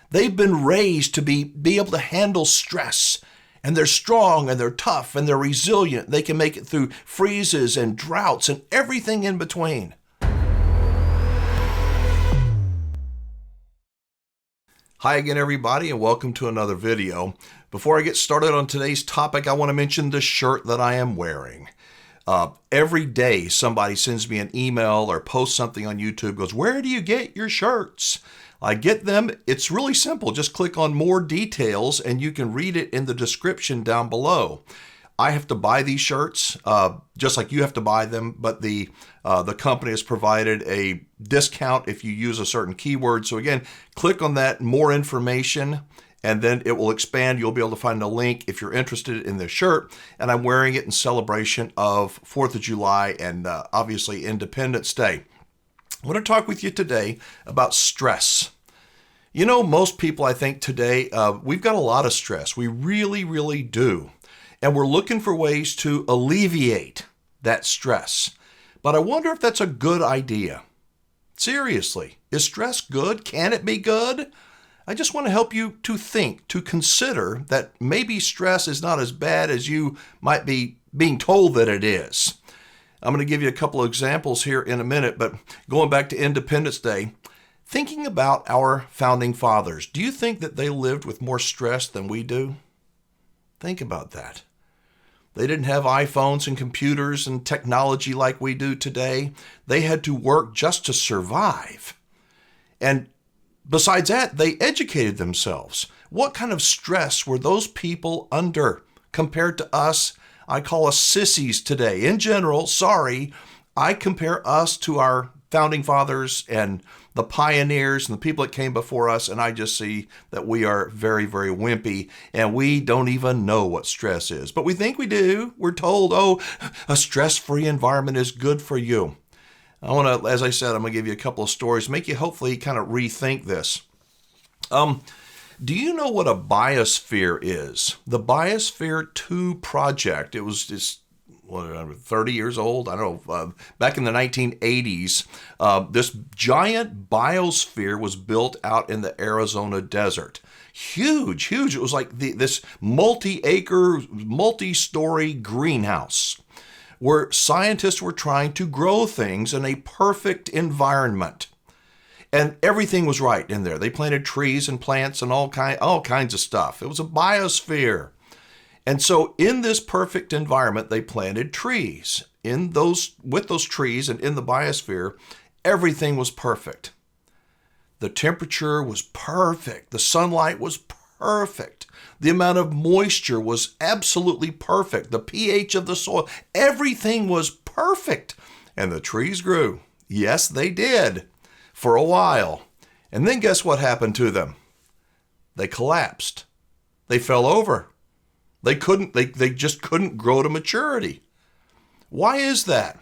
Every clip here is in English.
They've been raised to be able to handle stress. And they're strong and they're tough and they're resilient. They can make it through freezes and droughts and everything in between. Hi again, everybody, and welcome to another video. Before I get started on today's topic, I want to mention the shirt that I am wearing. Every day somebody sends me an email or posts something on YouTube, goes, "Where do you get your shirts?" I get them. It's really simple. Just click on more details and you can read it in the description down below. I have to buy these shirts, just like you have to buy them, but the company has provided a discount if you use a certain keyword. So again, click on that, more information, and then it will expand. You'll be able to find a link if you're interested in this shirt. And I'm wearing it in celebration of 4th of July and obviously Independence Day. I want to talk with you today about stress. You know, most people, I think today, we've got a lot of stress. We really, really do. And we're looking for ways to alleviate that stress. But I wonder if that's a good idea. Seriously, is stress good? Can it be good? I just want to help you to think, to consider that maybe stress is not as bad as you might be being told that it is. I'm going to give you a couple of examples here in a minute, but going back to Independence Day, thinking about our founding fathers, do you think that they lived with more stress than we do? Think about that. They didn't have iPhones and computers and technology like we do today. They had to work just to survive. And besides that, they educated themselves. What kind of stress were those people under compared to us? I call us sissies today. In general, I compare us to our founding fathers and the pioneers and the people that came before us, and I just see that we are very, very wimpy, and we don't even know what stress is. But we think we do. We're told, oh, a stress-free environment is good for you. I want to, as I said, I'm going to give you a couple of stories, make you hopefully kind of rethink this. Do you know what a biosphere is? The Biosphere 2 project, it's 30 years old, I don't know, back in the 1980s, this giant biosphere was built out in the Arizona desert. Huge. It was like this multi-acre, multi-story greenhouse where scientists were trying to grow things in a perfect environment. And everything was right in there. They planted trees and plants and all kinds of stuff. It was a biosphere. And so in this perfect environment, they planted trees. With those trees and in the biosphere, everything was perfect. The temperature was perfect. The sunlight was perfect. The amount of moisture was absolutely perfect. The pH of the soil, everything was perfect. And the trees grew. Yes, they did. For a while. And then guess what happened to them? They collapsed. They fell over. They just couldn't grow to maturity. Why is that?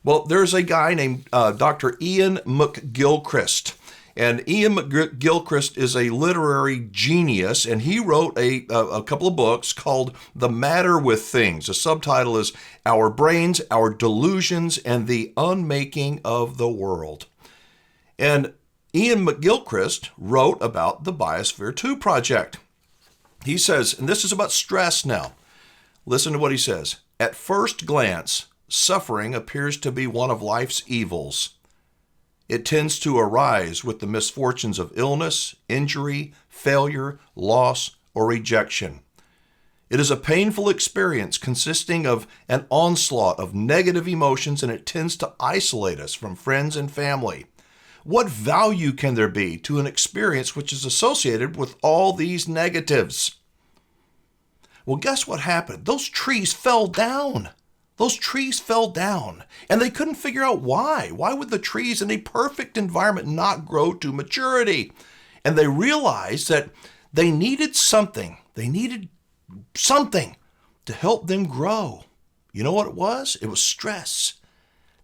Well, there's a guy named Dr. Ian McGilchrist. And Ian McGilchrist is a literary genius, and he wrote a couple of books called The Matter with Things. The subtitle is Our Brains, Our Delusions, and the Unmaking of the World. And Ian McGilchrist wrote about the Biosphere 2 project. He says, and this is about stress now. Listen to what he says. At first glance, suffering appears to be one of life's evils. It tends to arise with the misfortunes of illness, injury, failure, loss, or rejection. It is a painful experience consisting of an onslaught of negative emotions, and it tends to isolate us from friends and family. What value can there be to an experience which is associated with all these negatives? Well, guess what happened? Those trees fell down. And they couldn't figure out why. Why would the trees in a perfect environment not grow to maturity? And they realized that they needed something. They needed something to help them grow. You know what it was? It was stress.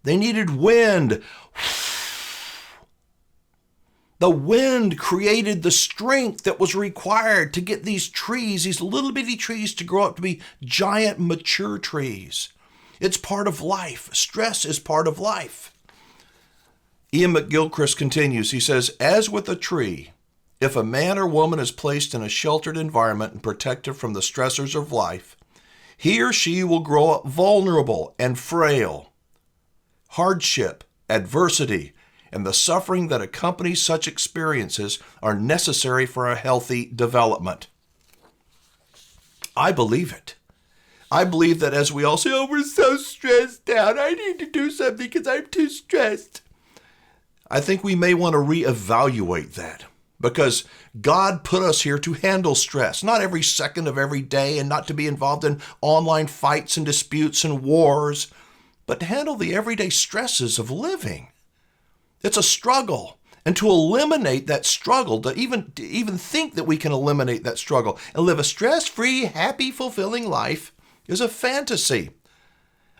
They needed wind. The wind created the strength that was required to get these trees, these little bitty trees, to grow up to be giant, mature trees. It's part of life. Stress is part of life. Ian McGilchrist continues. He says, as with a tree, If a man or woman is placed in a sheltered environment and protected from the stressors of life, he or she will grow up vulnerable and frail. Hardship, adversity, and the suffering that accompanies such experiences are necessary for a healthy development. I believe it. I believe that as we all say, oh, we're so stressed out, I need to do something because I'm too stressed. I think we may want to reevaluate that, because God put us here to handle stress, not every second of every day, and not to be involved in online fights and disputes and wars, but to handle the everyday stresses of living. It's a struggle. And to eliminate that struggle, to even think that we can eliminate that struggle and live a stress-free, happy, fulfilling life is a fantasy.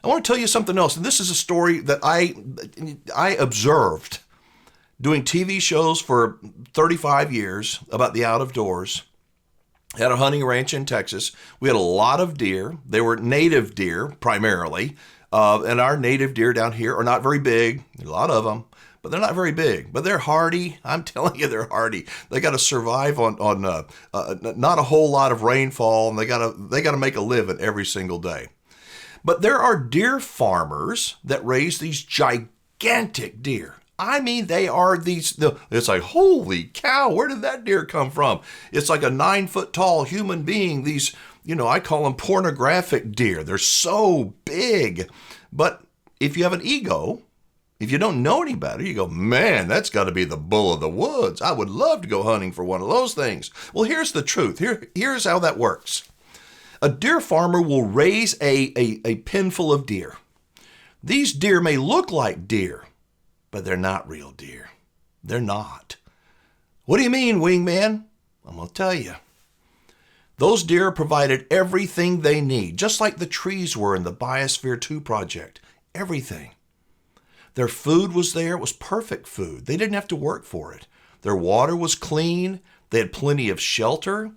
I want to tell you something else, and this is a story that I observed doing TV shows for 35 years about the out of doors. At a hunting ranch in Texas, we had a lot of deer. They were native deer primarily, and our native deer down here are not very big, a lot of them, but they're not very big. But they're hardy. I'm telling you, they're hardy. They got to survive on not a whole lot of rainfall, and they got to make a living every single day. But there are deer farmers that raise these gigantic deer. I mean, they are it's like, holy cow, where did that deer come from? It's like a 9-foot tall human being. These, I call them pornographic deer. They're so big. But if you have an ego, if you don't know any better, you go, man, that's got to be the bull of the woods. I would love to go hunting for one of those things. Well, here's the truth. Here's how that works. A deer farmer will raise a pen full of deer. These deer may look like deer, but they're not real deer. They're not. What do you mean, Wingman? I'm going to tell you. Those deer provided everything they need, just like the trees were in the Biosphere 2 project. Everything. Their food was there. It was perfect food. They didn't have to work for it. Their water was clean. They had plenty of shelter.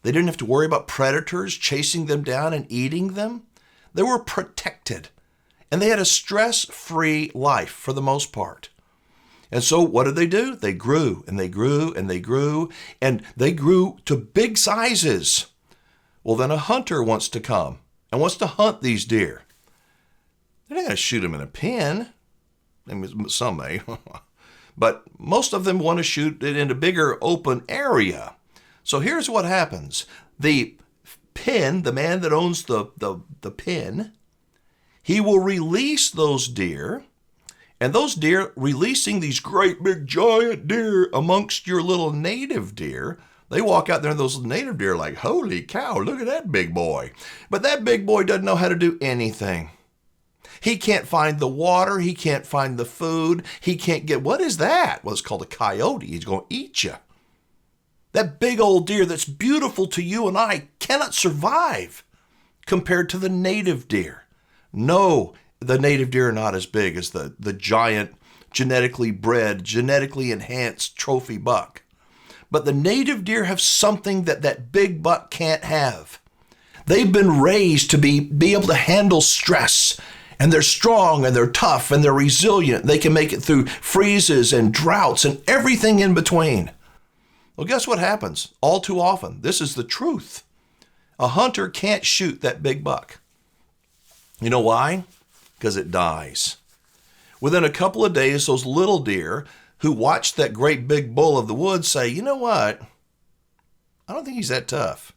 They didn't have to worry about predators chasing them down and eating them. They were protected. And they had a stress-free life for the most part. And so what did they do? They grew and they grew and they grew, and they grew to big sizes. Well, then a hunter wants to come and wants to hunt these deer. They're not going to shoot them in a pen. I mean, some may. But most of them want to shoot it in a bigger open area. So here's what happens. The pen, the man that owns the pen, he will release those deer, and those deer releasing these great big giant deer amongst your little native deer, they walk out there and those native deer are like, holy cow, look at that big boy. But that big boy doesn't know how to do anything. He can't find the water. He can't find the food. He can't get, what is that? Well, it's called a coyote. He's going to eat you. That big old deer that's beautiful to you and I cannot survive compared to the native deer. No, the native deer are not as big as the giant, genetically bred, genetically enhanced trophy buck. But the native deer have something that big buck can't have. They've been raised to be able to handle stress. And they're strong and they're tough and they're resilient. They can make it through freezes and droughts and everything in between. Well, guess what happens? All too often, this is the truth. A hunter can't shoot that big buck. You know why? Because it dies. Within a couple of days, those little deer who watched that great big bull of the woods say, you know what? I don't think he's that tough.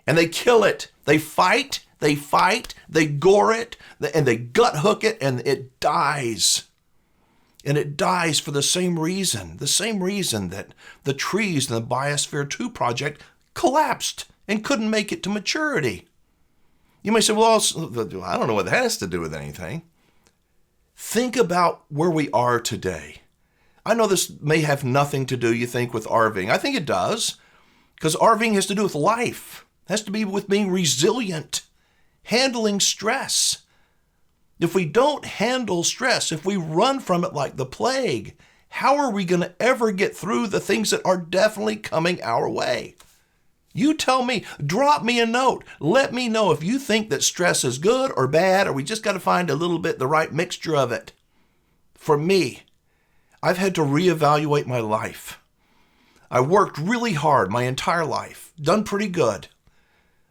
And they kill it. They fight, they gore it, and they gut hook it, and it dies. And it dies for the same reason that the trees in the Biosphere 2 project collapsed and couldn't make it to maturity. You may say, well, I don't know what that has to do with anything. Think about where we are today. I know this may have nothing to do, you think, with RVing. I think it does, because RVing has to do with life. It has to be with being resilient, handling stress. If we don't handle stress, if we run from it like the plague, how are we going to ever get through the things that are definitely coming our way? You tell me, drop me a note. Let me know if you think that stress is good or bad, or we just got to find a little bit the right mixture of it. For me, I've had to reevaluate my life. I worked really hard my entire life, done pretty good.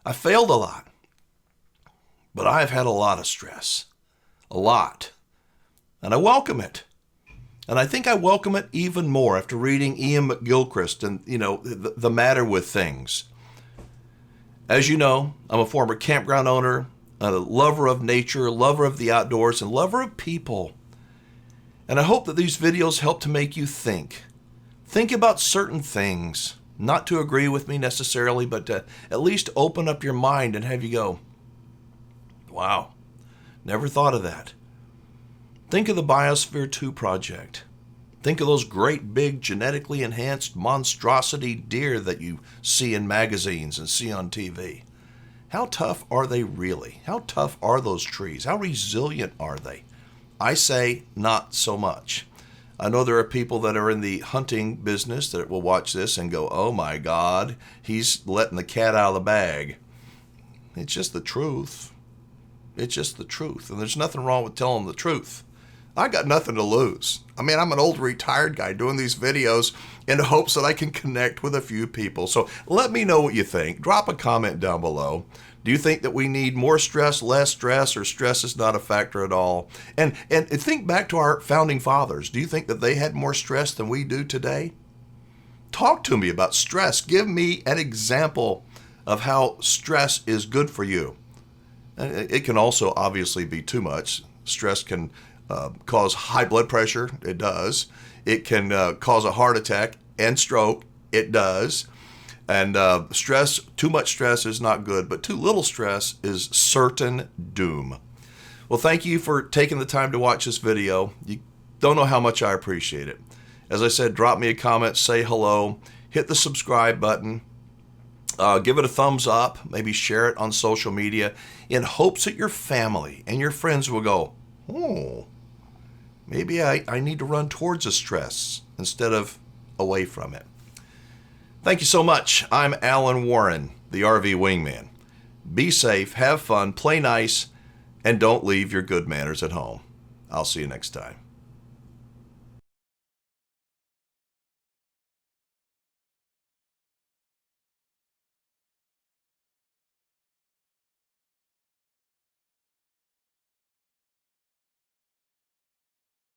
I failed a lot, but I've had a lot of stress, a lot, and I welcome it. And I think I welcome it even more after reading Ian McGilchrist and, the matter with things. As you know, I'm a former campground owner, a lover of nature, a lover of the outdoors, and lover of people. And I hope that these videos help to make you think. Think about certain things, not to agree with me necessarily, but to at least open up your mind and have you go, wow, never thought of that. Think of the Biosphere 2 project. Think of those great big genetically enhanced monstrosity deer that you see in magazines and see on TV. How tough are they really? How tough are those trees? How resilient are they? I say not so much. I know there are people that are in the hunting business that will watch this and go, oh my God, he's letting the cat out of the bag. It's just the truth. It's just the truth. And there's nothing wrong with telling the truth. I got nothing to lose. I mean, I'm an old retired guy doing these videos in hopes that I can connect with a few people. So let me know what you think. Drop a comment down below. Do you think that we need more stress, less stress, or stress is not a factor at all? And think back to our founding fathers. Do you think that they had more stress than we do today? Talk to me about stress. Give me an example of how stress is good for you. It can also obviously be too much. Stress can cause high blood pressure. It does. It can cause a heart attack and stroke. It does. And stress, too much stress is not good, but too little stress is certain doom. Well, thank you for taking the time to watch this video. You don't know how much I appreciate it. As I said, drop me a comment, say hello, hit the subscribe button, give it a thumbs up, maybe share it on social media in hopes that your family and your friends will go, oh, maybe I need to run towards the stress instead of away from it. Thank you so much. I'm Alan Warren, the RV Wingman. Be safe, have fun, play nice, and don't leave your good manners at home. I'll see you next time.